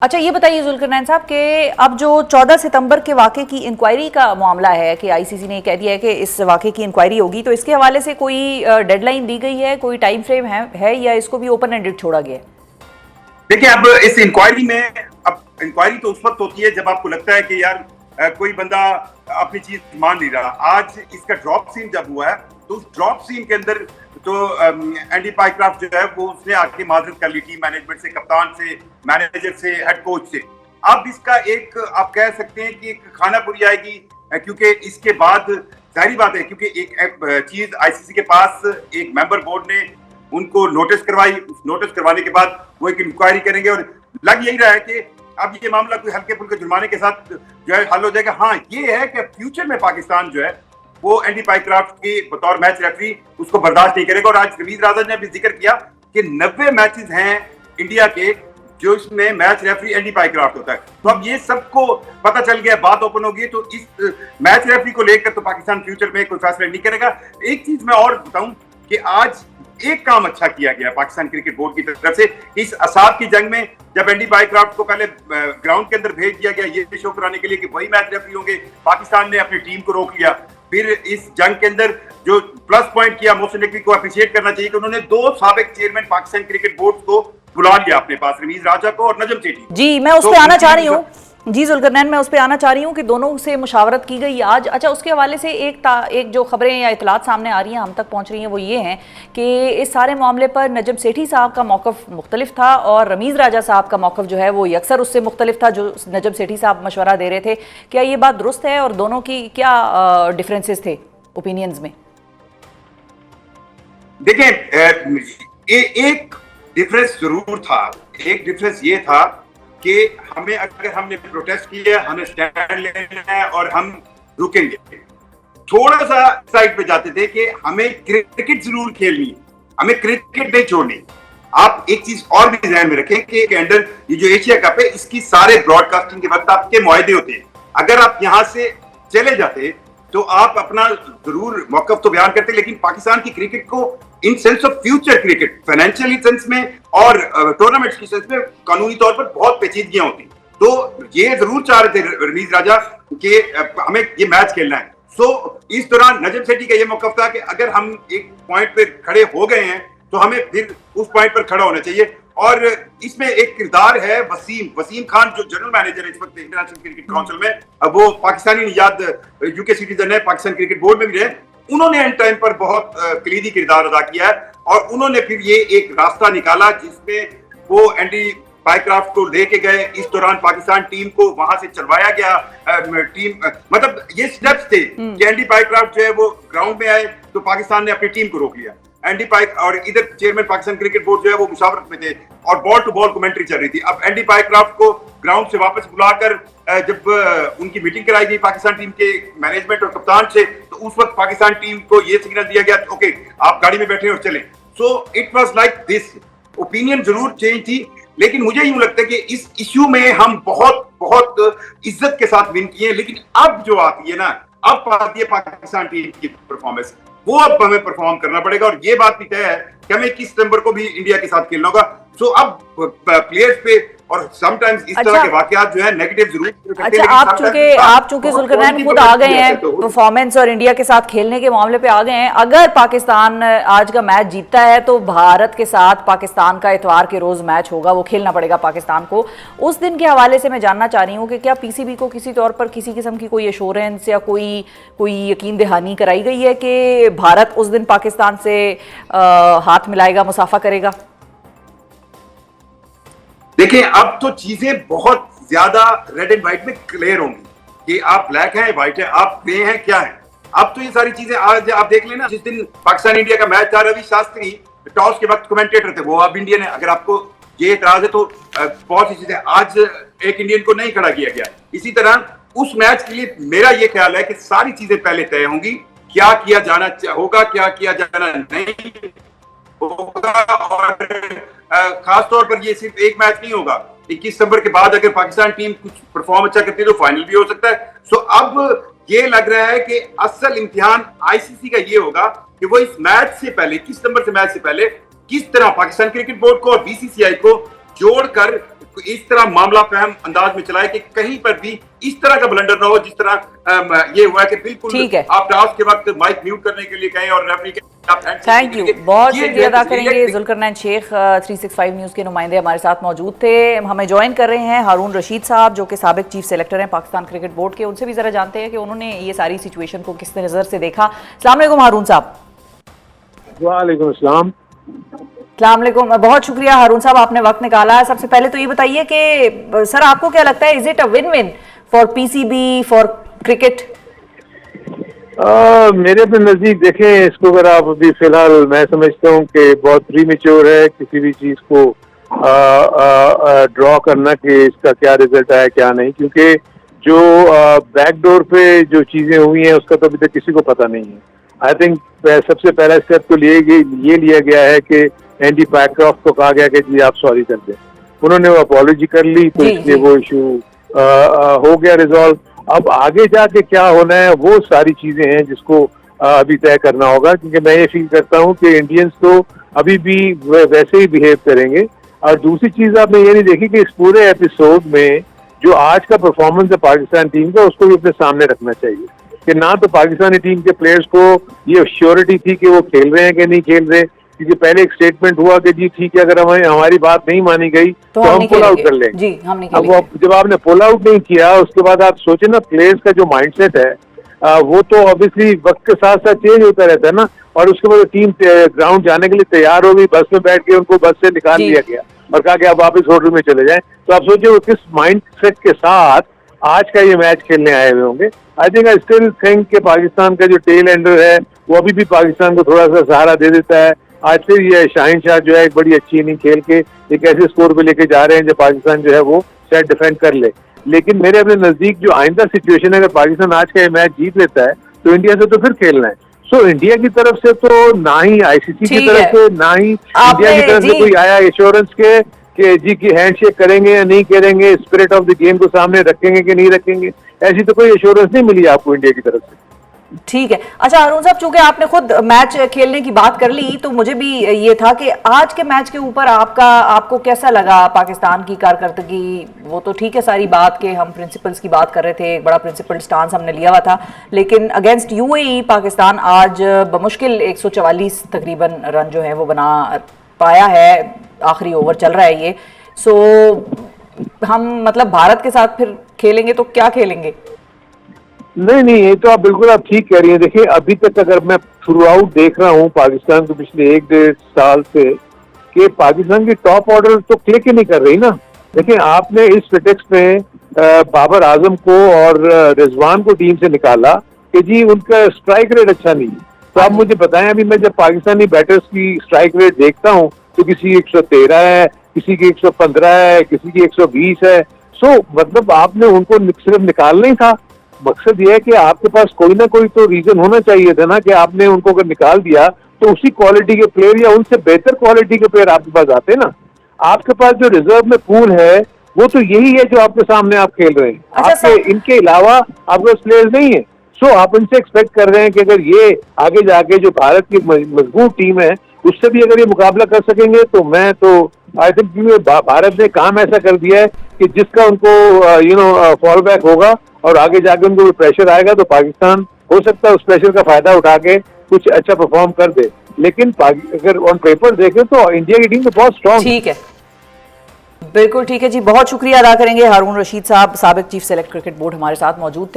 अच्छा, ये बताइए जुल्करनैन साहब कि अब जो 14 सितंबर के वाक़े की इंक्वायरी का मामला है कि आईसीसी ने कह दिया है कि इस वाक़े की इंक्वायरी होगी, तो इसके हवाले से कोई डेडलाइन दी गई है, कोई टाइम फ्रेम है या इसको भी ओपन एंडेड छोड़ा गया है? देखिए, अब इस इंक्वायरी में, अब इंक्वायरी तो उस वक्त होती है जब आपको लगता है कि यार कोई बंदा अपनी चीज मान नहीं रहा। आज इसका ड्रॉप सीन जब हुआ है तो उस ड्रॉप सीन के अंदर तो एंडी पाइक्राफ्ट जो है वो उसने आके माजरत कर ली टीम मैनेजमेंट से, कप्तान से, मैनेजर से, हेड कोच से। अब इसका एक आप कह सकते हैं कि एक खानापुरी आएगी, क्योंकि इसके बाद जाहिर बात है, क्योंकि एक चीज आईसीसी के पास एक मेंबर बोर्ड ने उनको नोटिस करवाई। उस नोटिस करवाने के बाद वो एक इंक्वायरी करेंगे और लग यही रहा है कि अब ये मामला कोई हल्के फुल्के जुर्माने के साथ जो है हल हो जाएगा। हाँ, ये है कि फ्यूचर में पाकिस्तान जो है वो एंडी पाइक्राफ्ट की बतौर मैच रेफरी उसको बर्दाश्त नहीं करेगा। और आज रमीज राजा ने भी जिक्र किया कि 90 मैचेस हैं इंडिया के जो इसमें मैच रेफरी एंडी पाइक्राफ्ट होता है। तो अब ये सबको पता चल गया, बात ओपन होगी, तो इस मैच रेफरी को लेकर तो पाकिस्तान फ्यूचर में कोई फैसला नहीं करेगा। एक चीज मैं और बताऊं कि आज एक काम अच्छा किया गया पाकिस्तान क्रिकेट बोर्ड की तरफ से। इस असाब की जंग में जब एंडी पाइक्राफ्ट को पहले ग्राउंड के अंदर भेज दिया गया ये शो कराने के लिए कि वही मैच रेफरी होंगे, पाकिस्तान ने अपनी टीम को रोक लिया। फिर इस जंग के अंदर जो प्लस पॉइंट किया, मोहसिन नकवी को अप्रिशिएट करना चाहिए कि उन्होंने 2 साबिक चेयरमैन पाकिस्तान क्रिकेट बोर्ड को बुला लिया अपने पास, रमीज राजा को और नजम सेठी। जी, मैं उस पर आना चाह रही हूँ। जी जुल्करनैन, मैं उस पर आना चाह रही हूँ कि दोनों से मुशावरत की गई आज। अच्छा, उसके हवाले से एक जो खबरें या इतलात सामने आ रही हैं, हम तक पहुँच रही हैं, वो ये हैं कि इस सारे मामले पर नजम सेठी साहब का मौक़िफ़ मुख्तलिफ था और रमीज़ राजा साहब का मौक़िफ़ जो है वो यकसर उससे मुख्तलिफ था जो नजम सेठी साहब मशवरा दे रहे थे। क्या ये बात दुरुस्त है और दोनों की क्या डिफरेंसेस थे ओपिनियंस में? देखें, एक डिफरेंस जरूर था। एक डिफरेंस ये था कि हमें, अगर हमने प्रोटेस्ट किया, हमें स्टैंड लेना है और हम रुकेंगे। थोड़ा सा साइड पे जाते थे कि हमें क्रिकेट जरूर खेलनी है, हमें क्रिकेट नहीं छोड़नी। आप एक चीज और भी ध्यान में रखें कि अंडर ये जो एशिया कप है इसकी सारे ब्रॉडकास्टिंग के वक्त आपके मुआहदे होते हैं। अगर आप यहां से चले जाते तो आप अपना जरूर मौकफ तो बयान करते, लेकिन पाकिस्तान की क्रिकेट को in sense of future cricket, financially sense में और टूर्नामेंट्स की सेंस में कानूनी तौर पर बहुत पेचीदगियां होती। तो ये जरूर चाह रहे थे रमीज राजा कि हमें ये मैच खेलना है। सो इस दौरान नजम सेठी का ये मौकफ था कि अगर हम एक पॉइंट पे खड़े हो गए हैं तो हमें फिर उस पॉइंट पर खड़ा होना चाहिए। और इसमें एक किरदार है वसीम खान, जो जनरल मैनेजर है इस वक्त इंटरनेशनल क्रिकेट काउंसिल में। अब वो पाकिस्तानी निजात यूके सिटीजन है, पाकिस्तान क्रिकेट बोर्ड में भी रहे। उन्होंने एंड टाइम पर बहुत कलीदी किरदार अदा किया है और उन्होंने फिर ये एक रास्ता निकाला जिसमें वो एंडी पाइक्राफ्ट को लेके गए। इस दौरान पाकिस्तान टीम को वहां से चलवाया गया। टीम मतलब ये स्टेप्स थे कि एंडी पाइक्राफ्ट जो है वो ग्राउंड में आए तो पाकिस्तान ने अपनी टीम को रोक लिया। एंडी पाइक और इधर चेयरमैन पाकिस्तान क्रिकेट बोर्ड जो है वो मुशावरत में थे और बॉल टू बॉल कमेंट्री चल रही थी। अब एंडी पाइक्राफ्ट को ग्राउंड से वापस बुलाकर जब उनकी मीटिंग कराई गई पाकिस्तान टीम के मैनेजमेंट और कप्तान से, तो उस वक्त पाकिस्तान टीम को ये सिग्नल दिया गया, ओके आप गाड़ी में बैठे और चलें। So it was like this. Opinion जरूर चेंज थी, लेकिन मुझे यूं लगता है कि इस इश्यू में हम बहुत बहुत इज्जत के साथ विन किए। लेकिन अब जो आती है ना, अब आती है पाकिस्तान टीम की परफॉर्मेंस, वो अब हमें परफॉर्म करना पड़ेगा। और ये बात भी तय है कि हमें 21 सितंबर को भी इंडिया के साथ खेलना होगा। सो अब प्लेयर्स पे और समटाइम्स इस तरह के वाकयात जो है नेगेटिव जरूर। अच्छा, आप चूंकि जुल्करनैन खुद आ गए हैं परफॉर्मेंस और इंडिया के साथ खेलने के मामले पे आ गए हैं, अगर पाकिस्तान आज का मैच जीतता है तो भारत के साथ पाकिस्तान का इतवार के रोज मैच होगा, वो खेलना पड़ेगा पाकिस्तान को। उस दिन के हवाले से मैं जानना चाह रही हूँ कि क्या पीसीबी को किसी तौर पर किसी किस्म की कोई एश्योरेंस या कोई यकीन दहानी कराई गई है कि भारत उस दिन पाकिस्तान से हाथ मिलाएगा, मुसाफा करेगा? देखिए, अब तो चीजें बहुत ज्यादा रेड एंड व्हाइट में क्लियर होंगी कि आप ब्लैक हैं, व्हाइट है, आप ग्रे हैं, क्या है। अब तो ये सारी चीजें आज आप देख लेना। जिस दिन पाकिस्तान इंडिया का मैच था, रवि शास्त्री टॉस के वक्त कमेंटेटर थे, वो अब इंडियन है। अगर आपको ये एतराज है तो बहुत सी चीजें आज एक इंडियन को नहीं खड़ा किया गया। इसी तरह उस मैच के लिए मेरा ये ख्याल है कि सारी चीजें पहले तय होंगी, क्या किया जाना होगा, क्या किया जाना नहीं होगा। और खासतौर पर ये सिर्फ एक मैच नहीं होगा। 21 सितंबर के बाद अगर पाकिस्तान टीम कुछ परफॉर्म अच्छा करती है तो फाइनल भी हो सकता है। सो अब ये लग रहा है कि असल इम्तिहान आईसीसी का ये होगा कि वो इस मैच से पहले, 21 सितंबर से मैच से पहले किस तरह पाकिस्तान क्रिकेट बोर्ड को और बीसीसीआई को जोड़कर इस तरह मामला फहम अंदाज में चलाए कि कहीं पर भी इस तरह का ब्लंडर ना हो जिस तरह ये हुआ कि बिल्कुल ठीक है। आप टॉस के वक्त माइक म्यूट करने के लिए कहें और रेफरी के थैंक यू, बहुत शुक्रिया अदा करेंगे। जुल्करनैन शेख 365 न्यूज़ के नुमाइंदे हमारे साथ मौजूद थे। हमें ज्वाइन कर रहे हैं हारून रशीद साहब जो कि साबिक चीफ सेलेक्टर हैं पाकिस्तान क्रिकेट बोर्ड के। उनसे भी ज़रा जानते हैं कि उन्होंने ये सारी सिचुएशन को किस नज़र से देखा। अस्सलाम वालेकुम हारून साहब। वालेकुम अस्सलाम। अस्सलाम वालेकुम, बहुत शुक्रिया हारून साहब, आपने वक्त निकाला। सबसे पहले तो ये बताइए कि सर आपको क्या लगता है, is it a win win for PCB, for cricket? मेरे अपने नजदीक देखें इसको, अगर आप अभी फिलहाल मैं समझता हूँ कि बहुत प्रीमेच्योर है किसी भी चीज को ड्रॉ करना कि इसका क्या रिजल्ट आया क्या नहीं, क्योंकि जो बैकडोर पे जो चीजें हुई हैं उसका तो अभी तक किसी को पता नहीं है। आई थिंक सबसे पहला स्टेप तो ये लिया गया है कि एंडी पैक्रॉफ्ट को कहा गया कि जी आप सॉरी कर दें। उन्होंने वो अपॉलॉजी कर ली तो इसलिए वो इशू हो गया रिजॉल्व। अब आगे जाके क्या होना है वो सारी चीजें हैं जिसको अभी तय करना होगा, क्योंकि मैं ये फील करता हूँ कि इंडियंस तो अभी भी वैसे ही बिहेव करेंगे। और दूसरी चीज आपने ये नहीं देखी कि इस पूरे एपिसोड में जो आज का परफॉर्मेंस है पाकिस्तान टीम का उसको भी अपने सामने रखना चाहिए कि ना तो पाकिस्तानी टीम के प्लेयर्स को ये श्योरिटी थी कि वो खेल रहे हैं कि नहीं खेल रहे, क्योंकि पहले एक स्टेटमेंट हुआ कि जी ठीक है अगर हमारी बात नहीं मानी गई तो हम पुल आउट कर लेंगे। जी, हम नहीं अब जब आपने पुल आउट नहीं किया उसके बाद आप सोचे ना प्लेयर्स का जो माइंडसेट है वो तो ऑब्वियसली वक्त के साथ साथ चेंज होता रहता है ना। और उसके बाद टीम ग्राउंड जाने के लिए तैयार हो गई, बस में बैठ के उनको बस से निकाल लिया गया और कहा कि आप वापस होटल में चले जाएं। तो आप सोचिए वो किस माइंडसेट के साथ आज का ये मैच खेलने आए हुए होंगे। I think I still think कि पाकिस्तान का जो टेल एंडर है वो अभी भी पाकिस्तान को थोड़ा सा सहारा दे देता है। आज फिर ये शाहीन शाह जो है एक बड़ी अच्छी इनिंग खेल के एक ऐसे स्कोर पे लेके जा रहे हैं जो पाकिस्तान जो है वो शायद डिफेंड कर ले। लेकिन मेरे अपने नजदीक जो आइंदा सिचुएशन है, अगर पाकिस्तान आज का ये मैच जीत लेता है तो इंडिया से तो फिर खेलना है। सो इंडिया की तरफ से तो ना ही आईसीसी की तरफ से ना ही इंडिया की तरफ से कोई आया एश्योरेंस के कि जी की हैंडशेक करेंगे या नहीं करेंगे, स्पिरिट ऑफ द गेम को सामने रखेंगे कि नहीं रखेंगे, ऐसी तो कोई एश्योरेंस नहीं मिली आपको इंडिया की तरफ से। ठीक है। अच्छा हारून साहब, चूंकि आपने खुद मैच खेलने की बात कर ली तो मुझे भी ये था कि आज के मैच के ऊपर आपको कैसा लगा पाकिस्तान की कारकर्दगी? वो तो ठीक है सारी बात के हम प्रिंसिपल्स की बात कर रहे थे, एक बड़ा प्रिंसिपल स्टांस हमने लिया हुआ था, लेकिन अगेंस्ट यूएई पाकिस्तान आज बमुश्किल 144 तकरीबन रन जो है वो बना पाया है। आखिरी ओवर चल रहा है ये। सो हम मतलब भारत के साथ फिर खेलेंगे तो क्या खेलेंगे? नहीं, ये तो आप बिल्कुल आप ठीक कह रही हैं। देखिए अभी तक अगर मैं थ्रू आउट देख रहा हूँ पाकिस्तान को पिछले 1-1.5 साल से कि पाकिस्तान की टॉप ऑर्डर तो क्लिक ही नहीं कर रही ना। देखिए आपने इस प्रिटेक्स्ट में बाबर आजम को और रिजवान को टीम से निकाला कि जी उनका स्ट्राइक रेट अच्छा नहीं है। तो आप मुझे बताएं, अभी मैं जब पाकिस्तानी बैटर्स की स्ट्राइक रेट देखता हूँ तो किसी 113 है, किसी की 115 है, किसी की 120 है। सो मतलब आपने उनको सिर्फ निकालना ही था। मकसद ये है कि आपके पास कोई ना कोई तो रीजन होना चाहिए था ना कि आपने उनको अगर निकाल दिया तो उसी क्वालिटी के प्लेयर या उनसे बेहतर क्वालिटी के प्लेयर आपके पास आते ना। आपके पास जो रिजर्व में पूल है वो तो यही है जो आपके सामने आप खेल रहे हैं। आपके इनके अलावा आपके पास प्लेयर्स नहीं है। सो आप इनसे एक्सपेक्ट कर रहे हैं कि अगर ये आगे जाके जो भारत की मजबूत टीम है उससे भी अगर ये मुकाबला कर सकेंगे तो मैं तो आई थिंक भारत ने काम ऐसा कर दिया है कि जिसका उनको फॉल बैक होगा और आगे जाके उनको प्रेशर आएगा तो पाकिस्तान हो सकता है उस प्रेशर का फायदा उठा के कुछ अच्छा परफॉर्म कर दे। लेकिन अगर ऑन पेपर देखें तो इंडिया की टीम तो बहुत स्ट्रॉन्ग। ठीक है, बिल्कुल ठीक है जी, बहुत शुक्रिया अदा करेंगे हारून रशीद साहब, साबिक चीफ सेलेक्ट क्रिकेट बोर्ड हमारे साथ मौजूद थे।